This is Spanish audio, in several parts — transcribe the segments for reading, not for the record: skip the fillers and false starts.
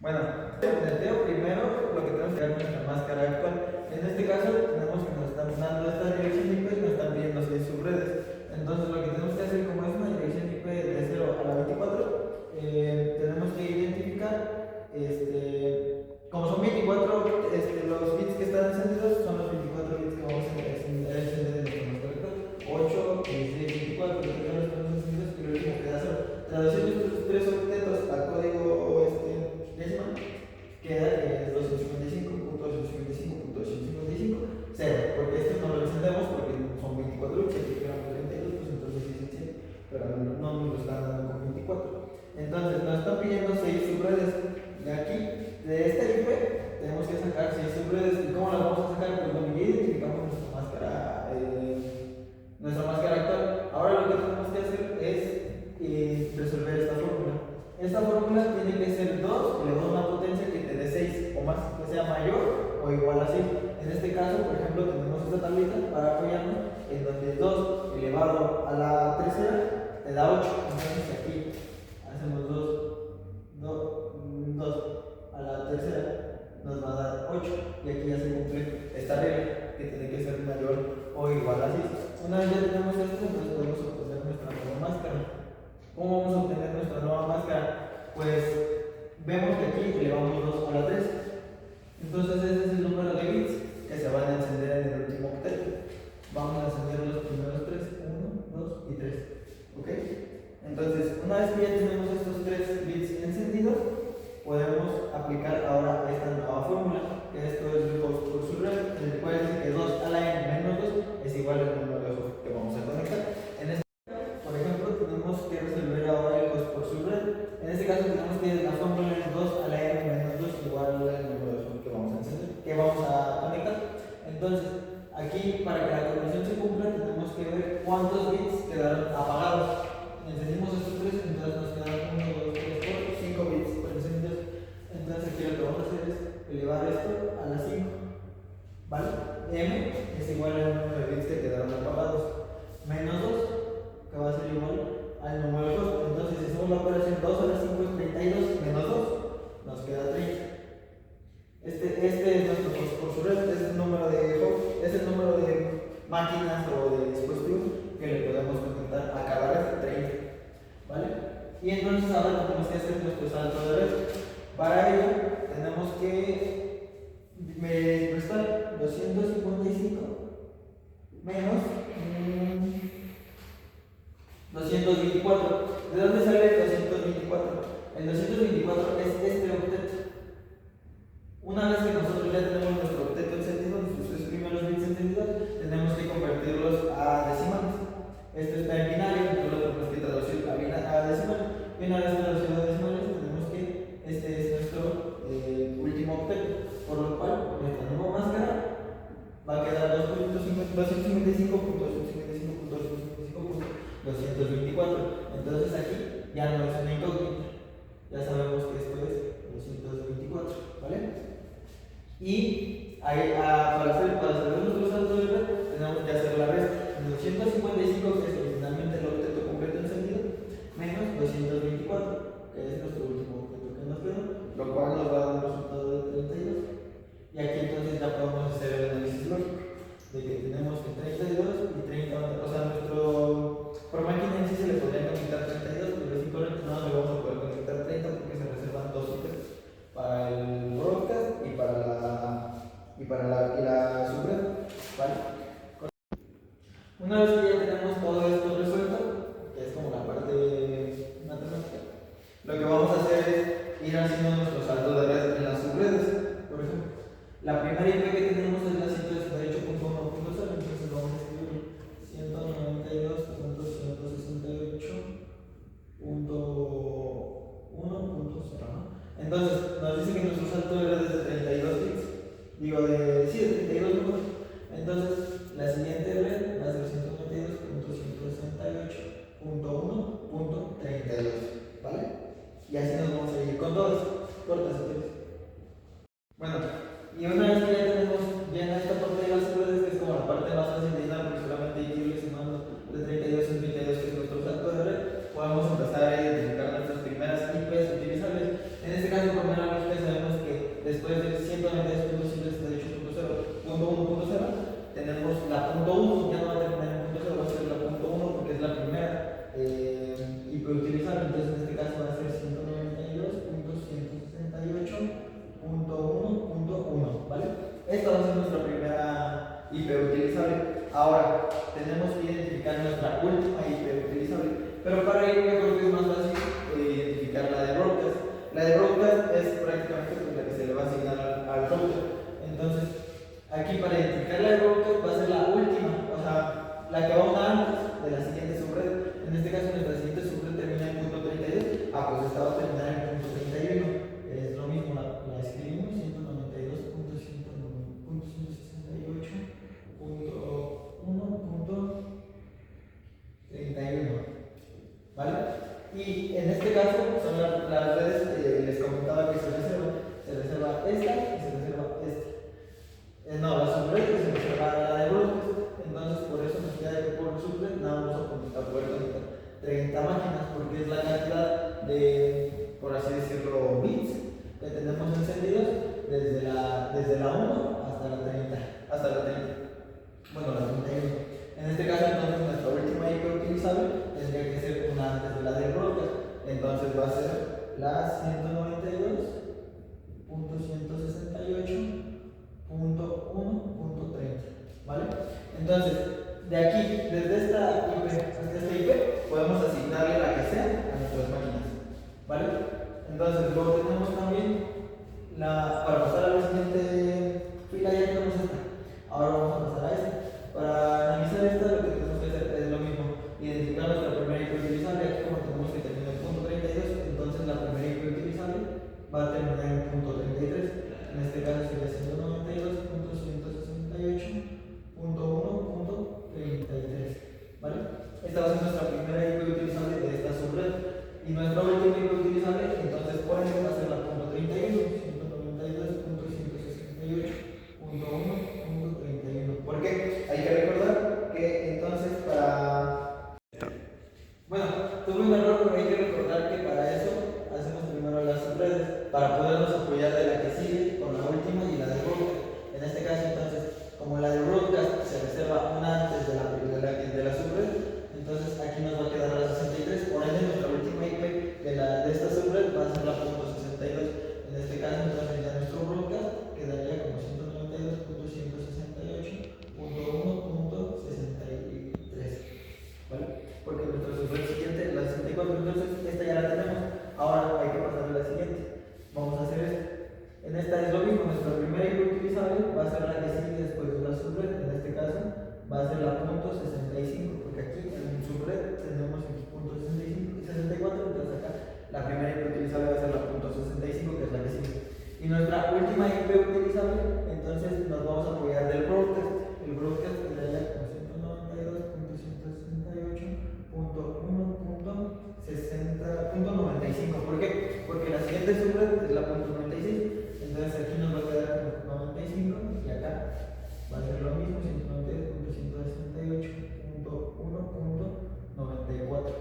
Bueno, planteo primero lo que tenemos que ver nuestra máscara actual. En este caso, tenemos que nos están dando esta dirección IP y nos están pidiendo 6 subredes. Entonces, lo que tenemos que hacer, como es una dirección IP de 0 a la 24, tenemos que identificar, como son 24, los bits que están encendidos son los 24 bits que vamos a encender en nuestro máscara actual. 8, 16, 24, que son los que están encendidos y el último queda 0. Traduciendo estos tres octetos al código decimal, queda que es 255.255.255, 0, porque esto no lo encendemos porque son 24 bits, aquí quedamos 32, pues entonces sí se enciende, pero no nos lo están dando con 24. Entonces nos están pidiendo 6 subredes. De aquí, de esta IP, tenemos que sacar 6 subredes. ¿Y cómo las vamos a sacar? Pues bueno, ya identificamos nuestra máscara actual. Ahora lo que tenemos que hacer es resolver esta fórmula. Esta fórmula tiene que ser 2 elevado a una potencia que te dé 6 o más, que sea mayor o igual a 6. En este caso, por ejemplo, tenemos esta tablita para apoyarnos, en donde 2 elevado a la tercera te da 8. Entonces aquí hacemos 2 a la tercera nos va a dar 8. Y aquí ya se cumple esta regla, que tiene que ser mayor o igual a 6. Una vez ya tenemos esto, entonces podemos obtener nuestra nueva máscara. ¿Cómo vamos a obtener nuestra nueva máscara? Pues vemos que aquí elevamos 2 a la 3. Entonces ese es el número de bits que se van a encender en el último octeto. Vamos a encender los primeros 3, 1, 2 y 3. ¿Ok? Entonces, una vez que ya tenemos estos 3 bits encendidos, podemos aplicar ahora esta nueva fórmula, que esto es el host por subred, en el cual dice que 2 a la n menos 2 es igual al número de host que vamos a conectar. En este caso, por ejemplo, tenemos que resolver ahora el host por subred. En este caso tenemos que la fórmula es 2 a la n menos 2 igual al número de host que vamos a encender, que vamos a conectar. Entonces, aquí para que la conexión se cumpla, tenemos que ver cuántos bits quedaron apagados. Encendimos estos 3, entonces nos quedan 1, 2, 3, 4, 5 bits por encendidos. Entonces aquí lo que vamos a hacer es elevar esto a las 5, ¿vale? M es igual al número de bits que quedaron apagados, menos 2, que va a ser igual al número de host. Entonces si hacemos la operación 2 a las 5 es 32, menos 2, nos queda 30. Este es nuestro host por su red, es el número de host, es el número de máquinas o de dispositivos que le podemos conectar a cada red, 30, ¿vale? Y entonces ahora tenemos que hacer nuestro salto de red. Para ello tenemos que restar 255 menos 224. ¿De dónde sale el 224? El 224 es este octeto. Una vez que nosotros ya tenemos nuestro octeto encendido, nuestros 3 primeros bits encendidos, tenemos que convertirlos a decimales. Este está en binario, entonces lo tenemos que traducir a decimales. Y una vez traducido a decimales, tenemos que este es nuestro último octeto, por lo cual nuestra nueva máscara va a quedar 255.255.255.224. Entonces aquí ya no es una incógnita, ya sabemos que esto es 224, ¿vale? Y ahí, para hacer nuestro salto de red, tenemos que hacer la resta. 255, que es originalmente el octeto completo encendido, menos 224, que es nuestro último octeto que nos quedó, lo cual nos va a dar un resultado de 32. Y aquí entonces ya podemos hacer el análisis lógico de que tenemos que 32 y 30, o sea, por máquina en sí se le podría conectar 32, pero es incorrecto, no le vamos a poder conectar 30 porque se reservan 2 octetos para el broadcast y para la subred, ¿vale? Una vez que ya tenemos todo esto resuelto, que es como la parte matemática, lo que vamos a hacer es ir haciendo nuestro salto de red en las subredes. Por ejemplo, la primera IP que tenemos es la 168.1.0, entonces vamos a escribir 192.168.1.0, ¿no? Entonces nos dice que nuestro salto de red es de 32 bits, de 32 números. Entonces la siguiente red va a ser 192.168.1.32, ¿vale? Y así nos vamos a ir con todas, cortas si quieres. Bueno, y una vez que ya tenemos llena esta parte de las redes, que es como la parte más fácil de llenar, porque solamente hay que irle sumando de 32 en 32, que es nuestro salto de red, podemos empezar a identificar nuestras primeras IPs utilizables. En este caso, por menos por así decirlo, bits que tenemos encendidos desde la 1 hasta la 30, bueno, la 31. En este caso, entonces, nuestra última IP utilizable tendría que ser una antes de la del broadcast. Entonces va a ser la 192.168.1.30, ¿vale? Entonces, de aquí, desde esta IP, podemos asignarle la que sea a nuestras máquinas, ¿vale? Entonces, luego tenemos también para pasar a la siguiente fila, ya tenemos esta. Ahora vamos a pasar a esta. Para analizar esta, lo que tenemos que hacer es lo mismo: identificar nuestra primera IP utilizable. Aquí, como tenemos que terminar en punto 32, entonces la primera IP utilizable va a terminar en punto 33. En este caso sería 192.168.1.33, ¿vale? Esta va a ser nuestra primera IP utilizable de esta subred. Y nuestra última IP utilizable, entonces, por ende, va a ser la punto 31, 192.168.1.31. ¿Por qué? Hay que recordar que entonces bueno, tuve un error, pero hay que recordar que para eso hacemos primero las subredes, para podernos apoyar de la que sigue con la última y la de broadcast. En este caso, entonces, como la de broadcast se reserva una antes de la subred, entonces aquí nos va a quedar la 63. Por ende, nuestra última IP de esta subred va a ser la punto 62. En este caso, entonces, ya nuestro broadcast quedaría como 192.168.1.63, ¿vale? Porque nuestra subred siguiente, la 64, entonces esta ya la tenemos. Ahora hay que pasar a la siguiente. Vamos a hacer esto. En esta es lo mismo: nuestra primera IP utilizable va a ser la que sigue después de la subred. En este caso va a ser la punto 65, porque aquí en subred tenemos aquí punto 65 y 64, entonces acá la primera IP utilizable va a ser la punto 65, que es la que sigue. Y nuestra última IP utilizable, entonces nos vamos a apoyar del broadcast. El broadcast quedaría con 192.168.1.60.95. ¿Por qué? Porque la siguiente subred es la punto 96. Entonces aquí nos va a quedar como 95 y acá va a ser lo mismo: 192.168.1.94.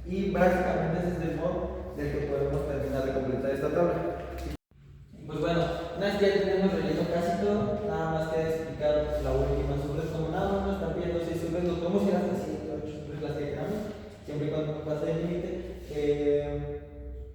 Y básicamente ese es el modo del que podemos terminar de completar esta tabla. Pues bueno, una vez que ya tenemos relleno casi todo, nada más que explicar la última subred. Como nada más nos están pidiendo 6 subred, nos podemos ir hasta 7 o 8 subred, las que queramos, siempre y cuando no pase el límite.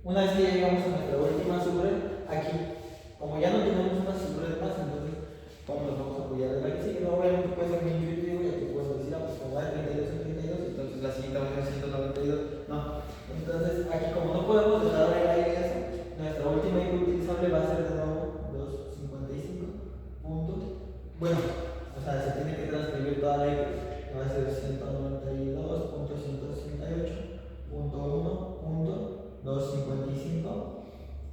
Una vez que ya llegamos a nuestra última subred, aquí, como ya no tenemos una subred más, entonces, ¿cómo nos vamos a apoyar de la que sigue? No, obviamente puede ser muy intuitivo, ya que puedo decir, pues como va de 32 en 32, entonces la siguiente va a ser 192. No, entonces aquí, como no podemos dejar el aire eso, nuestra última IP utilizable va a ser de nuevo 255 puntos. Bueno, o sea, se tiene que transcribir toda la IP, que va a ser 192.168.1.255,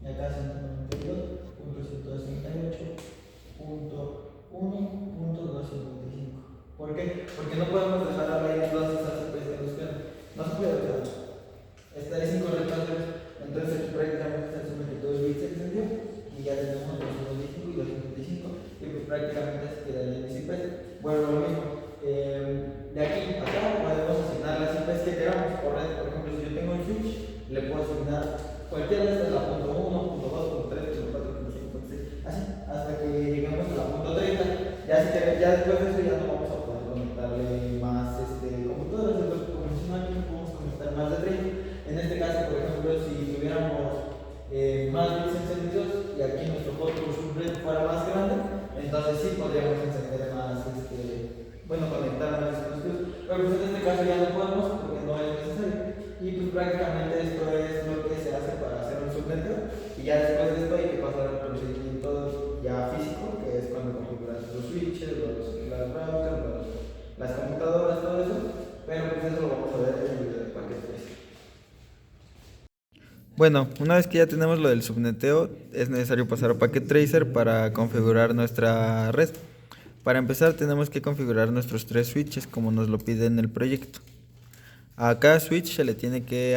y acá 192.168.1.255. ¿Por qué? Porque no podemos dejar al aire todas esas IPs que nos quedan. No se puede hacer. Esta es incorrecta, entonces aquí prácticamente se asume que todo el bit se encendió y ya tenemos los 255 y los 55, y pues prácticamente se quedarían mis IPs. Bueno, lo mismo. De aquí a acá podemos asignar las IPs que queramos. Por ejemplo, si yo tengo un switch, le puedo asignar cualquiera de estas, la punto 1, punto 2, punto 3, punto 4, punto 5, punto 6, así, hasta que lleguemos a la punto 30. Ya después de eso ya no vamos a poder conectarle más computadoras. Entonces, como mencioné aquí, no podemos conectar más de 30. En este caso, por ejemplo, si tuviéramos más bits encendidos y aquí nuestro código subred fuera más grande, entonces sí podríamos encender más, conectar más dispositivos. Pero pues en este caso ya no podemos, porque no es necesario. Y pues prácticamente esto es lo que se hace para hacer un subneteo. Y ya después de esto hay que pasar al procedimiento ya físico, que es cuando configuras los switches, las routers, las computadoras, todo eso. Pero pues eso lo vamos a ver en el video de paquete 3. Bueno, una vez que ya tenemos lo del subneteo, es necesario pasar a Packet Tracer para configurar nuestra red. Para empezar tenemos que configurar nuestros 3 switches como nos lo pide en el proyecto. A cada switch se le tiene que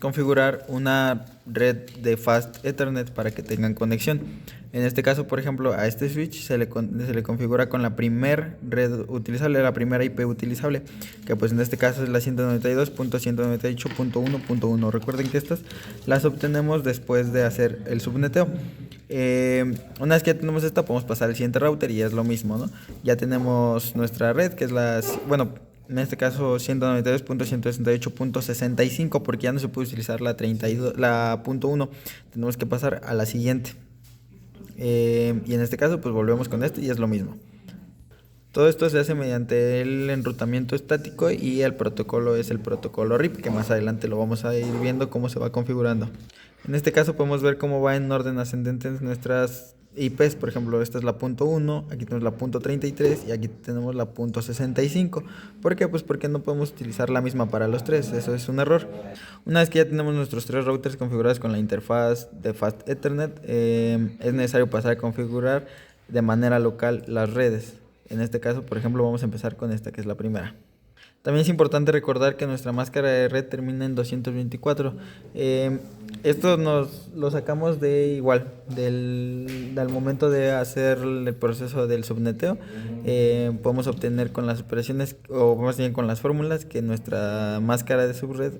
configurar una red de Fast Ethernet para que tengan conexión. En este caso, por ejemplo, a este switch se le configura con la primera red utilizable, la primera IP utilizable, que pues en este caso es la 192.198.1.1. Recuerden que estas las obtenemos después de hacer el subneteo. Una vez que ya tenemos esta, podemos pasar al siguiente router y es lo mismo, ¿no? Ya tenemos nuestra red, que es en este caso 192.168.65, porque ya no se puede utilizar la punto .1, tenemos que pasar a la siguiente. Y en este caso pues volvemos con esto y es lo mismo. Todo esto se hace mediante el enrutamiento estático y el protocolo es el protocolo RIP, que más adelante lo vamos a ir viendo cómo se va configurando. En este caso podemos ver cómo va en orden ascendente nuestras IPs. Por ejemplo, esta es la punto .1, aquí tenemos la punto .33 y aquí tenemos la punto .65. ¿Por qué? Pues porque no podemos utilizar la misma para los tres, eso es un error. Una vez que ya tenemos nuestros tres routers configurados con la interfaz de Fast Ethernet, es necesario pasar a configurar de manera local las redes. En este caso, por ejemplo, vamos a empezar con esta, que es la primera. También es importante recordar que nuestra máscara de red termina en 224. Esto nos lo sacamos del momento de hacer el proceso del subneteo. Podemos obtener con las operaciones, o más bien con las fórmulas, que nuestra máscara de subred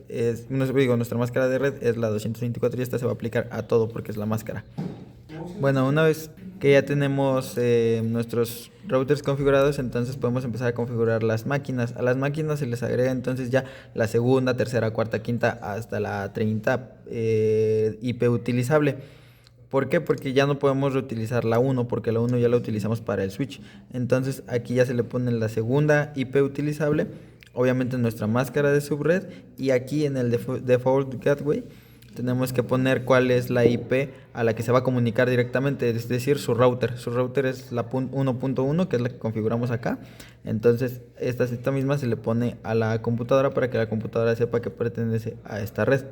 nuestra máscara de red es la 224 y esta se va a aplicar a todo porque es la máscara. Bueno, una vez que ya tenemos nuestros routers configurados, entonces podemos empezar a configurar las máquinas. A las máquinas se les agrega entonces ya la segunda, tercera, cuarta, quinta hasta la 30 IP utilizable. ¿Por qué? Porque ya no podemos reutilizar la 1, porque la 1 ya la utilizamos para el switch. Entonces aquí ya se le pone la segunda IP utilizable, obviamente nuestra máscara de subred, y aquí en el default gateway tenemos que poner cuál es la IP a la que se va a comunicar directamente, es decir, su router. Su router es la 1.1, que es la que configuramos acá. Entonces, esta misma se le pone a la computadora para que la computadora sepa que pertenece a esta red.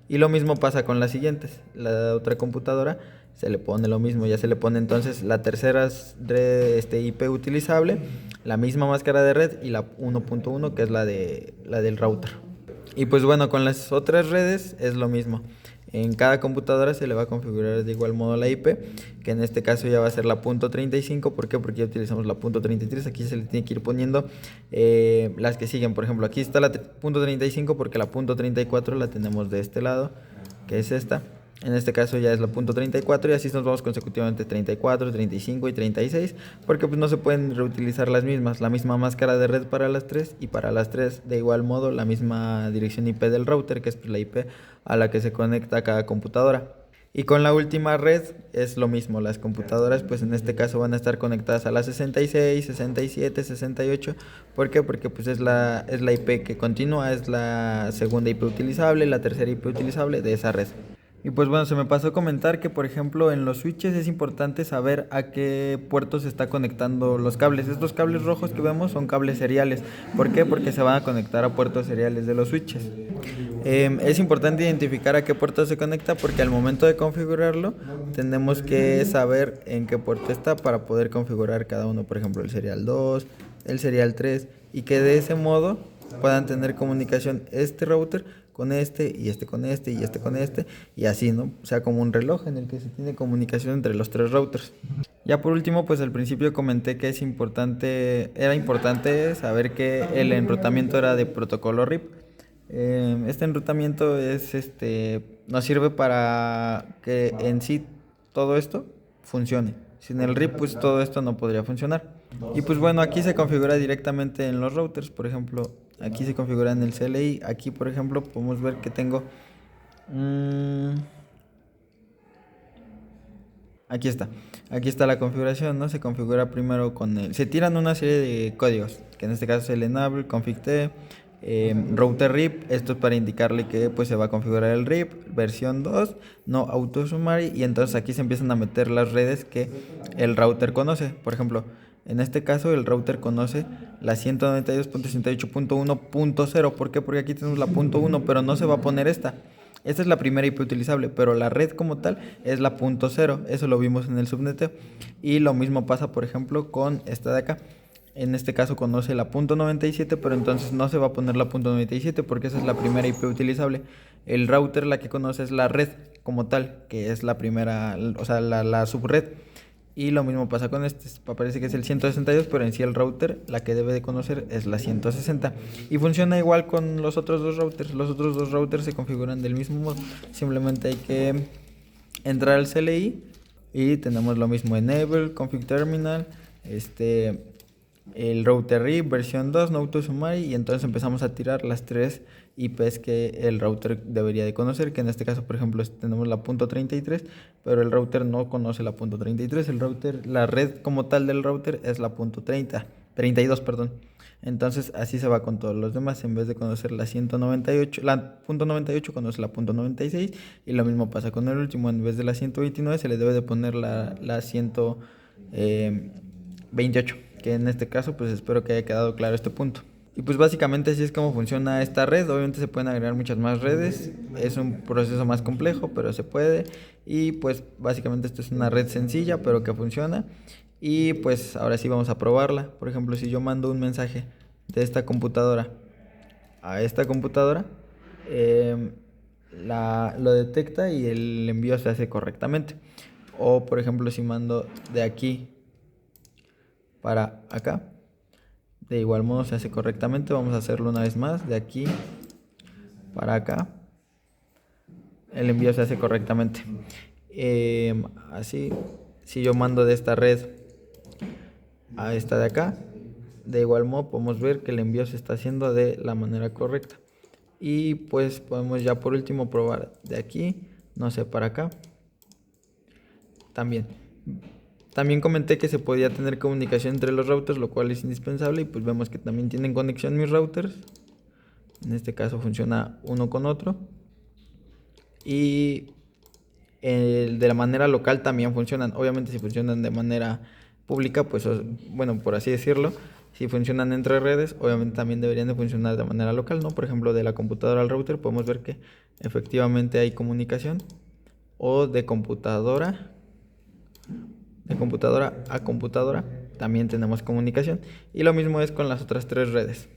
Y lo mismo pasa con las siguientes. La otra computadora se le pone lo mismo. Ya se le pone entonces la tercera red, IP utilizable, la misma máscara de red y la 1.1, que es la del router. Y pues bueno, con las otras redes es lo mismo. En cada computadora se le va a configurar de igual modo la IP, que en este caso ya va a ser la .35. ¿Por qué? Porque ya utilizamos la .33. Aquí se le tiene que ir poniendo las que siguen. Por ejemplo, aquí está la .35 porque la .34 la tenemos de este lado, que es esta. En este caso ya es la .34 y así nos vamos consecutivamente 34, 35 y 36, porque pues no se pueden reutilizar las mismas, la misma máscara de red para las tres, y para las tres de igual modo la misma dirección IP del router, que es la IP a la que se conecta cada computadora. Y con la última red es lo mismo, las computadoras pues en este caso van a estar conectadas a la 66, 67, 68. ¿Por qué? Porque pues es la IP que continúa, es la segunda IP utilizable, la tercera IP utilizable de esa red. Y pues bueno, se me pasó a comentar que por ejemplo en los switches es importante saber a qué puertos se está conectando los cables. Estos cables rojos que vemos son cables seriales. ¿Por qué? Porque se van a conectar a puertos seriales de los switches. Es importante identificar a qué puerto se conecta porque al momento de configurarlo tenemos que saber en qué puerto está para poder configurar cada uno. Por ejemplo el serial 2, el serial 3, y que de ese modo puedan tener comunicación este router con este, y este con este, y este con este, y así, ¿no? O sea, como un reloj en el que se tiene comunicación entre los tres routers. Ya por último, pues al principio comenté que era importante saber que el enrutamiento era de protocolo RIP. Este enrutamiento nos sirve para que en sí todo esto funcione. Sin el RIP, pues todo esto no podría funcionar. Y pues bueno, aquí se configura directamente en los routers. Por ejemplo, aquí se configura en el CLI. Aquí, por ejemplo, podemos ver que tengo... Aquí está la configuración, ¿no? Se configura primero se tiran una serie de códigos, que en este caso es el enable, config-t, router RIP. Esto es para indicarle que pues se va a configurar el RIP, versión 2, no auto-summary, y entonces aquí se empiezan a meter las redes que el router conoce. Por ejemplo, en este caso el router conoce la 192.168.1.0. ¿Por qué? Porque aquí tenemos la .1, pero no se va a poner esta. Esta es la primera IP utilizable, pero la red como tal es la .0. Eso lo vimos en el subneteo. Y lo mismo pasa, por ejemplo, con esta de acá. en este caso conoce la .97, pero entonces no se va a poner la .97 porque esa es la primera IP utilizable. El router la que conoce es la red como tal, que es la primera, o sea, la subred. Y lo mismo pasa con este, parece que es el 162, pero en sí el router la que debe de conocer es la 160. Y funciona igual con los otros dos routers. Los otros dos routers se configuran del mismo modo. Simplemente hay que entrar al CLI y tenemos lo mismo: enable, config terminal, el router RIP versión 2, no to summary, y entonces empezamos a tirar las tres IPs que el router debería de conocer, que en este caso, por ejemplo, tenemos la .33, pero el router no conoce la .33, el router, la red como tal del router es la .32, perdón. Entonces así se va con todos los demás. En vez de conocer la 198, la .98 conoce la .96, y lo mismo pasa con el último. En vez de la 129 se le debe de poner la 128, que en este caso pues espero que haya quedado claro este punto. Y pues básicamente así es como funciona esta red. Obviamente se pueden agregar muchas más redes, es un proceso más complejo, pero se puede. Y pues básicamente esto es una red sencilla pero que funciona. Y pues ahora sí vamos a probarla. Por ejemplo, si yo mando un mensaje de esta computadora a esta computadora, lo detecta y el envío se hace correctamente. O por ejemplo, si mando de aquí para acá, de igual modo se hace correctamente. Vamos a hacerlo una vez más, de aquí para acá, el envío se hace correctamente. Así, si yo mando de esta red a esta de acá, de igual modo podemos ver que el envío se está haciendo de la manera correcta. Y pues podemos ya por último probar de aquí, no sé, para acá también. También comenté que se podía tener comunicación entre los routers, lo cual es indispensable, y pues vemos que también tienen conexión mis routers. En este caso funciona uno con otro. Y de la manera local también funcionan. Obviamente si funcionan de manera pública, pues bueno, por así decirlo, si funcionan entre redes, obviamente también deberían de funcionar de manera local, ¿no? Por ejemplo, de la computadora al router podemos ver que efectivamente hay comunicación, o de computadora a computadora también tenemos comunicación, y lo mismo es con las otras tres redes.